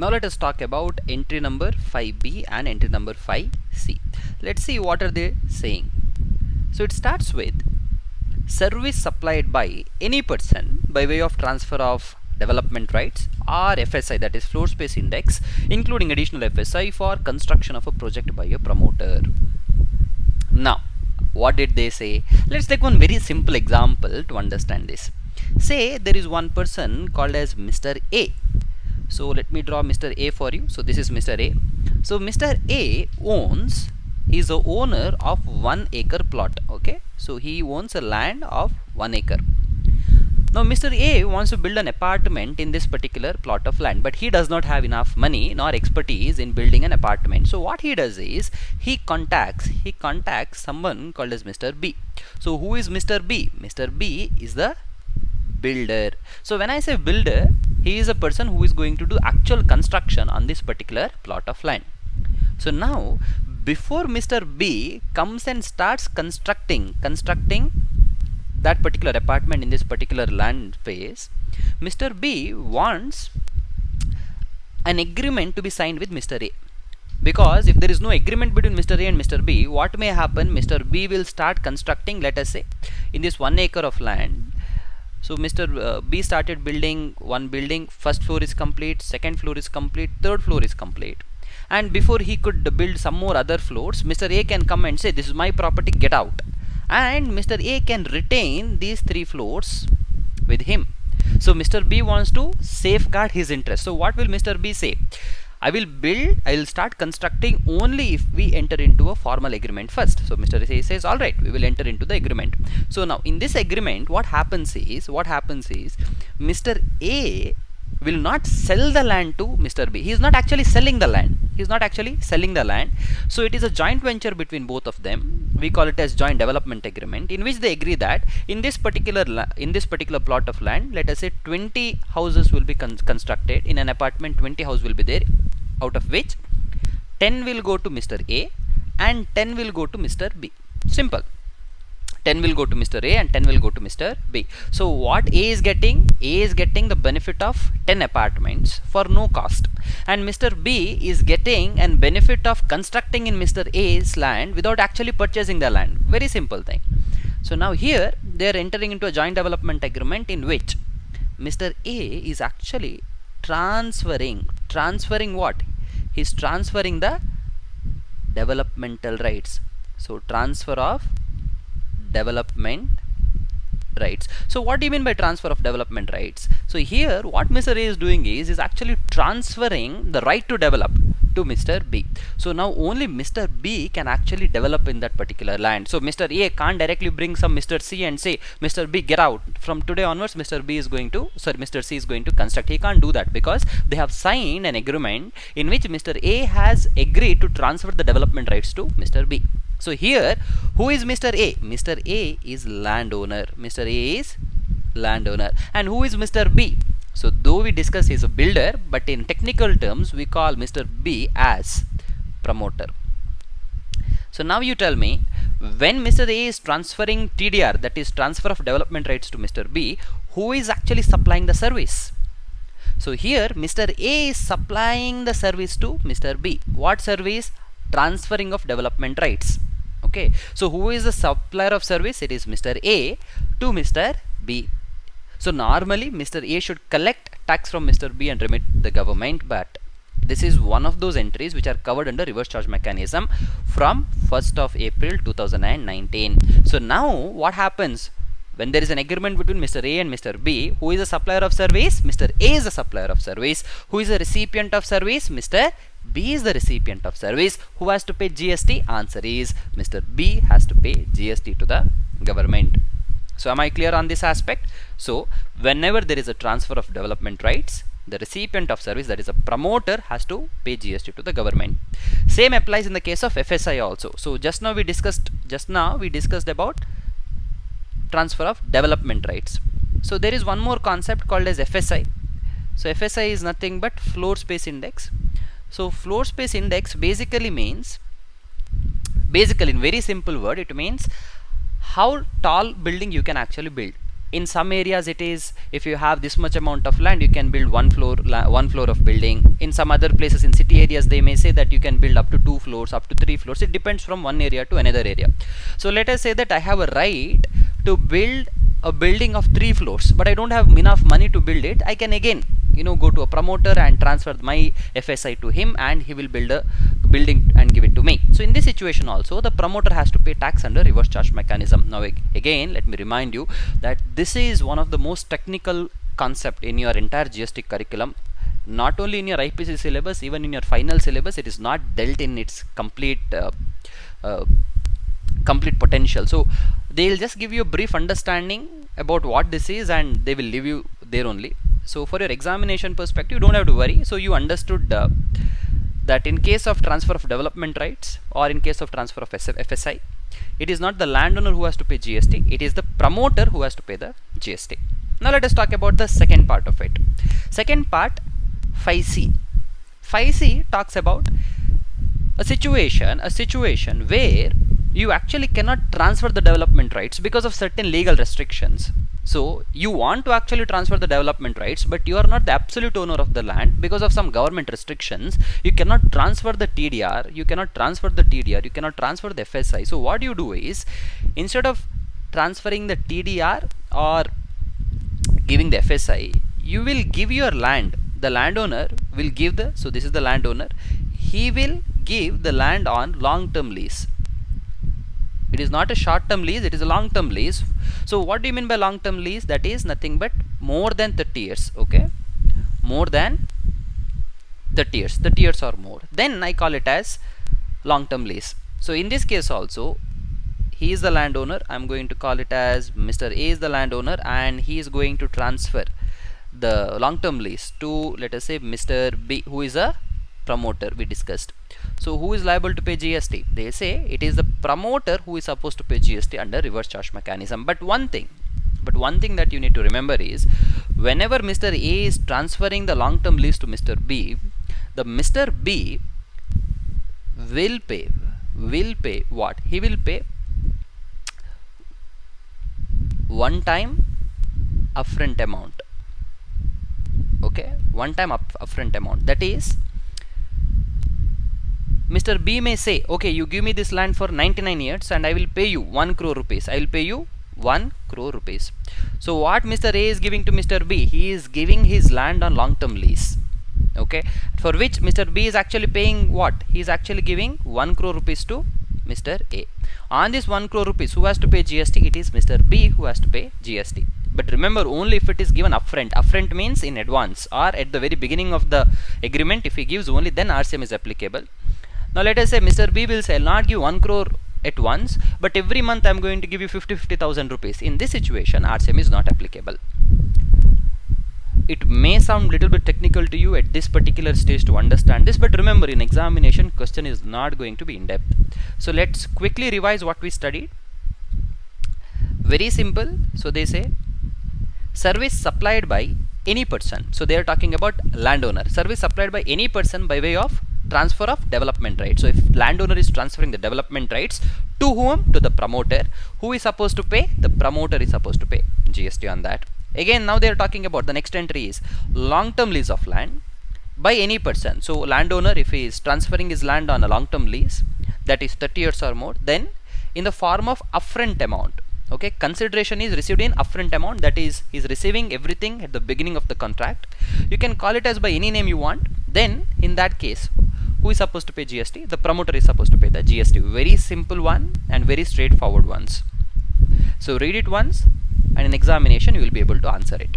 Now let us talk about entry number 5B and entry number 5C. Let's see what are they saying. So it starts with service supplied by any person by way of transfer of development rights or FSI, that is floor space index, including additional FSI for construction of a project by a promoter. Now what did they say? Let's take one very simple example to understand this. Say there is one person called as Mr. A. So let me draw Mr. A for you. So this is Mr. A. So Mr. A owns, he is the owner of 1 acre plot. Okay, so he owns a land of 1 acre. Now Mr. A wants to build an apartment in this particular plot of land, but he does not have enough money nor expertise in building an apartment. So what he does is he contacts someone called as Mr. B. So who is Mr. B? Mr. B is the builder. So when I say builder, he is a person who is going to do actual construction on this particular plot of land. So now before Mr. B comes and starts constructing that particular apartment in this particular land phase, Mr. B wants an agreement to be signed with Mr. A. Because if there is no agreement between Mr. A and Mr. B, what may happen? Mr. B will start constructing, let us say, in this 1 acre of land. So Mr. B started building one building, first floor is complete, second floor is complete, third floor is complete. And before he could build some more other floors, Mr. A can come and say, this is my property, get out. And Mr. A can retain these 3 floors with him. So Mr. B wants to safeguard his interest. So what will Mr. B say? I will start constructing only if we enter into a formal agreement first. So Mr. A says, alright, we will enter into the agreement. So now in this agreement, what happens is Mr. A will not sell the land to Mr. B. He is not actually selling the land. So it is a joint venture between both of them. We call it as joint development agreement, in which they agree that in this particular plot of land, let us say 20 houses will be constructed. In an apartment, 20 houses will be there, out of which 10 will go to Mr. A and 10 will go to Mr. B. Simple. 10 will go to Mr. A and 10 will go to Mr. B. So what A is getting? A is getting the benefit of 10 apartments for no cost. And Mr. B is getting an benefit of constructing in Mr. A's land without actually purchasing the land. Very simple thing. So now here they are entering into a joint development agreement in which Mr. A is actually transferring what? He is transferring the developmental rights. So transfer of development rights. So what do you mean by transfer of development rights? So here what Mr. A is doing is actually transferring the right to develop to Mr. B. So now only Mr. B can actually develop in that particular land. So Mr. A can't directly bring some Mr. C and say, Mr. B, get out. From today onwards, Mr. C is going to construct. He can't do that because they have signed an agreement in which Mr. A has agreed to transfer the development rights to Mr. B. So here, who is Mr. A? Mr. A is landowner. Mr. A is landowner. And who is Mr. B? So though we discuss he is a builder, but in technical terms we call Mr. B as promoter. So now you tell me, when Mr. A is transferring TDR, that is transfer of development rights to Mr. B, who is actually supplying the service? So here Mr. A is supplying the service to Mr. B. What service? Transferring of development rights. Okay, so who is the supplier of service? It is Mr. A to Mr. B. So normally Mr. A should collect tax from Mr. B and remit the government, but this is one of those entries which are covered under reverse charge mechanism from 1st of April 2019. So now what happens? When there is an agreement between Mr. A and Mr. B, who is the supplier of service? Mr. A is the supplier of service. Who is the recipient of service? Mr. B is the recipient of service. Who has to pay GST? Answer is Mr. B has to pay GST to the government. So am I clear on this aspect? So whenever there is a transfer of development rights, the recipient of service, that is a promoter, has to pay GST to the government. Same applies in the case of FSI also. So just now we discussed about transfer of development rights. So there is one more concept called as FSI. So FSI is nothing but floor space index. So floor space index basically means, in very simple word, it means how tall building you can actually build. In some areas it is, if you have this much amount of land, you can build one floor of building. In some other places, in city areas, they may say that you can build up to 2 floors, up to 3 floors. It depends from one area to another area. So let us say that I have a right to build a building of 3 floors, but I don't have enough money to build it. I can again, go to a promoter and transfer my FSI to him, and he will build a building and give it to me. So in this situation also, the promoter has to pay tax under reverse charge mechanism. Now again, let me remind you that this is one of the most technical concept in your entire GST curriculum. Not only in your IPC syllabus, even in your final syllabus, it is not dealt in its complete potential. So they'll just give you a brief understanding about what this is, and they will leave you there only. So for your examination perspective, you don't have to worry. So you understood that in case of transfer of development rights, or in case of transfer of FSI, it is not the landowner who has to pay GST, it is the promoter who has to pay the GST. Now let us talk about the second part of it. Second part, 5C. 5C talks about a situation where you actually cannot transfer the development rights because of certain legal restrictions. So you want to actually transfer the development rights, but you are not the absolute owner of the land because of some government restrictions. You cannot transfer the TDR, you cannot transfer the FSI. So what you do is, instead of transferring the TDR or giving the FSI, you will give your land. The landowner will give so this is the landowner, he will give the land on long-term lease. It is not a short-term lease, it is a long-term lease. So what do you mean by long-term lease? That is nothing but more than 30 years. Okay, more than 30 years, 30 years or more, then I call it as long-term lease. So in this case also, he is the landowner. I'm going to call it as Mr. A is the landowner, and he is going to transfer the long-term lease to, let us say, Mr. B, who is a promoter we discussed. So who is liable to pay GST? They say it is the promoter who is supposed to pay GST under reverse charge mechanism. But one thing that you need to remember is, whenever Mr. A is transferring the long-term lease to Mr. B, the Mr. B will pay what? He will pay one-time upfront amount. Okay, one-time upfront amount. That is, Mr. B may say, okay, you give me this land for 99 years and I will pay you 1 crore rupees. I will pay you 1 crore rupees. So what Mr. A is giving to Mr. B? He is giving his land on long-term lease. Okay, for which Mr. B is actually paying what? He is actually giving 1 crore rupees to Mr. A. On this 1 crore rupees, who has to pay GST? It is Mr. B who has to pay GST. But remember, only if it is given upfront. Upfront means in advance, or at the very beginning of the agreement. If he gives only, then RCM is applicable. Now let us say Mr. B will say, I'll not give 1 crore at once, but every month I'm going to give you 50,000 rupees. In this situation, RCM is not applicable. It may sound little bit technical to you at this particular stage to understand this, but remember, in examination, question is not going to be in depth. So let's quickly revise what we studied. Very simple. So they say, service supplied by any person. So they are talking about landowner. Service supplied by any person by way of transfer of development rights. So if landowner is transferring the development rights to whom? To the promoter. Who is supposed to pay? The promoter is supposed to pay GST on that. Again, now they are talking about the next entry is long-term lease of land by any person. So landowner, if he is transferring his land on a long-term lease, that is 30 years or more, then in the form of upfront amount. Okay, consideration is received in upfront amount, that is, he is receiving everything at the beginning of the contract. You can call it as by any name you want. Then in that case, who is supposed to pay GST? The promoter is supposed to pay the GST. Very simple one and very straightforward ones. So read it once, and in examination you will be able to answer it.